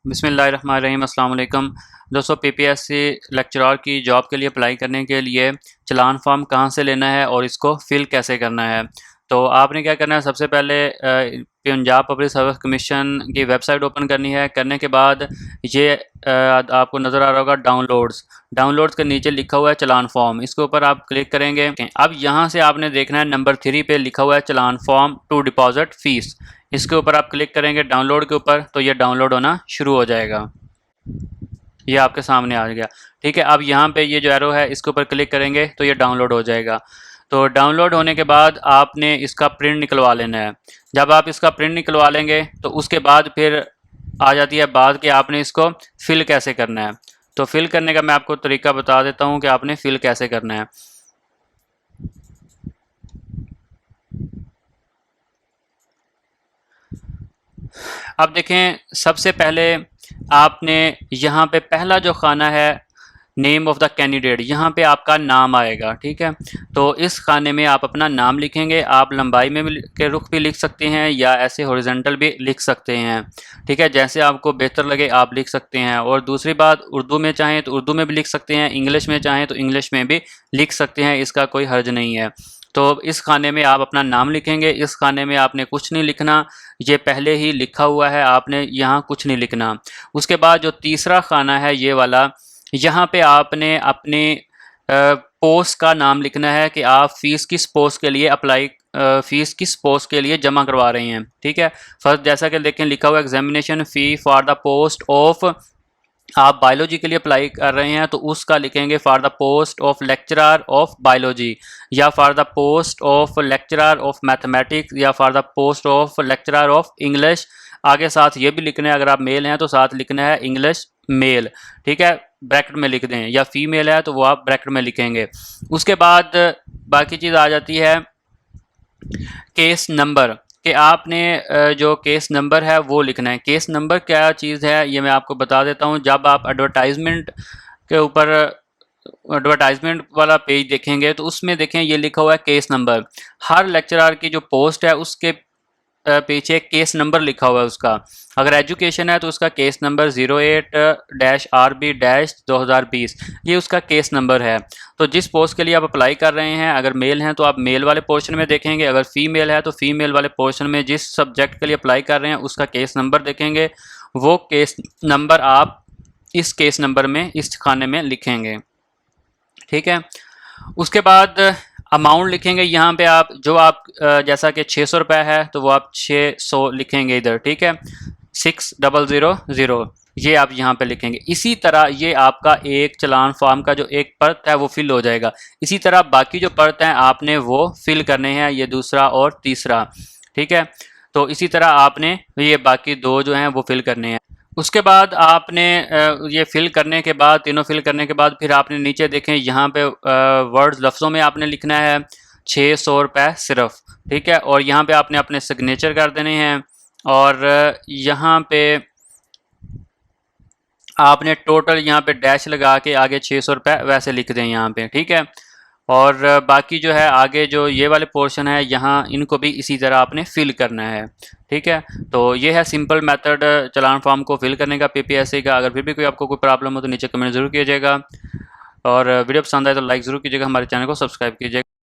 बिस्मिल्लाहिर्रहमानिर्रहीम अस्सलाम वालेकुम दोस्तों। पीपीएससी लेक्चरर की जॉब के लिए अप्लाई करने के लिए चलान फॉर्म कहाँ से लेना है और इसको फिल कैसे करना है। तो आपने क्या करना है, सबसे पहले पंजाब पब्लिक सर्विस कमीशन की वेबसाइट ओपन करनी है। करने के बाद ये आपको नज़र आ रहा होगा डाउनलोड्स के नीचे लिखा हुआ है चलान फॉर्म, इसके ऊपर आप क्लिक करेंगे। अब यहाँ से आपने देखना है नंबर 3 पे लिखा हुआ है चलान फॉर्म टू डिपॉजिट फ़ीस, इसके ऊपर आप क्लिक करेंगे डाउनलोड के ऊपर, तो ये डाउनलोड होना शुरू हो जाएगा। ये आपके सामने आ गया। ठीक है, अब यहाँ पे ये जो एरो है इसके ऊपर क्लिक करेंगे तो ये डाउनलोड हो जाएगा। तो डाउनलोड होने के बाद आपने इसका प्रिंट निकलवा लेना है। जब आप इसका प्रिंट निकलवा लेंगे तो उसके बाद फिर आ जाती है बात कि आपने इसको फिल कैसे करना है। तो फिल करने का मैं आपको तरीका बता देता हूँ कि आपने फिल कैसे करना है। अब देखें, सबसे पहले आपने यहाँ पे पहला जो खाना है नेम ऑफ़ द कैंडिडेट, यहाँ पे आपका नाम आएगा। ठीक है, तो इस खाने में आप अपना नाम लिखेंगे। आप लंबाई में के रुख भी लिख सकते हैं या ऐसे हॉरिजॉन्टल भी लिख सकते हैं। ठीक है, जैसे आपको बेहतर लगे आप लिख सकते हैं। और दूसरी बात, उर्दू में चाहें तो उर्दू में भी लिख सकते हैं, इंग्लिश में चाहें तो इंग्लिश में भी लिख सकते हैं, इसका कोई हर्ज नहीं है। तो इस खाने में आप अपना नाम लिखेंगे। इस खाने में आपने कुछ नहीं लिखना, ये पहले ही लिखा हुआ है, आपने यहाँ कुछ नहीं लिखना। उसके बाद जो तीसरा खाना है ये वाला, यहाँ पे आपने अपने पोस्ट का नाम लिखना है कि आप फ़ीस किस पोस्ट के लिए फ़ीस किस पोस्ट के लिए जमा करवा रहे हैं। ठीक है, फर्स्ट जैसा कि देखें लिखा हुआ examination fee for the post of, आप बायोलॉजी के लिए अप्लाई कर रहे हैं तो उसका लिखेंगे for the post of lecturer of biology, या for the post of lecturer of mathematics, या for the post of lecturer of English. आगे साथ ये भी लिखना है, अगर आप मेल हैं तो साथ लिखना है इंग्लिश मेल। ठीक है, ब्रैकेट में लिख दें, या फीमेल है तो वो आप ब्रैकेट में लिखेंगे। उसके बाद बाकी चीज़ आ जाती है केस नंबर, कि आपने जो केस नंबर है वो लिखना है। केस नंबर क्या चीज़ है ये मैं आपको बता देता हूँ। जब आप एडवर्टाइजमेंट के ऊपर एडवर्टाइजमेंट वाला पेज देखेंगे तो उसमें देखें ये लिखा हुआ है केस नंबर। हर लेक्चरर की जो पोस्ट है उसके पीछे केस नंबर लिखा हुआ है उसका। अगर एजुकेशन है तो उसका केस नंबर 08-RB-2020, ये उसका केस नंबर है। तो जिस पोस्ट के लिए आप अप्लाई कर रहे हैं, अगर मेल हैं तो आप मेल वाले पोर्शन में देखेंगे, अगर फीमेल है तो फीमेल वाले पोर्शन में जिस सब्जेक्ट के लिए अप्लाई कर रहे हैं उसका केस नंबर देखेंगे। वो केस नंबर आप इस केस नंबर में इस खाने में लिखेंगे। ठीक है, उसके बाद अमाउंट लिखेंगे। यहाँ पे आप जो आप जैसा कि 600 रुपये है तो वो आप 600 लिखेंगे इधर। ठीक है, 6000 ये आप यहाँ पे लिखेंगे। इसी तरह ये आपका एक चलान फॉर्म का जो एक परत है वो फिल हो जाएगा। इसी तरह बाकी जो परत हैं आपने वो फिल करने हैं, ये दूसरा और तीसरा। ठीक है, तो इसी तरह आपने ये बाकी दो जो हैं वो फिल करने हैं। उसके बाद आपने ये फिल करने के बाद, तीनों फिल करने के बाद फिर आपने नीचे देखें यहाँ पे वर्ड्स लफ्ज़ों में आपने लिखना है 600 रुपये सिर्फ। ठीक है, और यहाँ पे आपने अपने सिग्नेचर कर देने हैं, और यहाँ पे आपने टोटल यहाँ पे डैश लगा के आगे 600 रुपये वैसे लिख दें यहाँ पे। ठीक है, और बाकी जो है आगे जो ये वाले पोर्शन है यहाँ इनको भी इसी तरह आपने फिल करना है। ठीक है, तो ये है सिंपल मेथड चलान फॉर्म को फिल करने का पीपीएससी का। अगर फिर भी कोई आपको कोई प्रॉब्लम हो तो नीचे कमेंट ज़रूर कीजिएगा, और वीडियो पसंद आए तो लाइक ज़रूर कीजिएगा, हमारे चैनल को सब्सक्राइब कीजिएगा।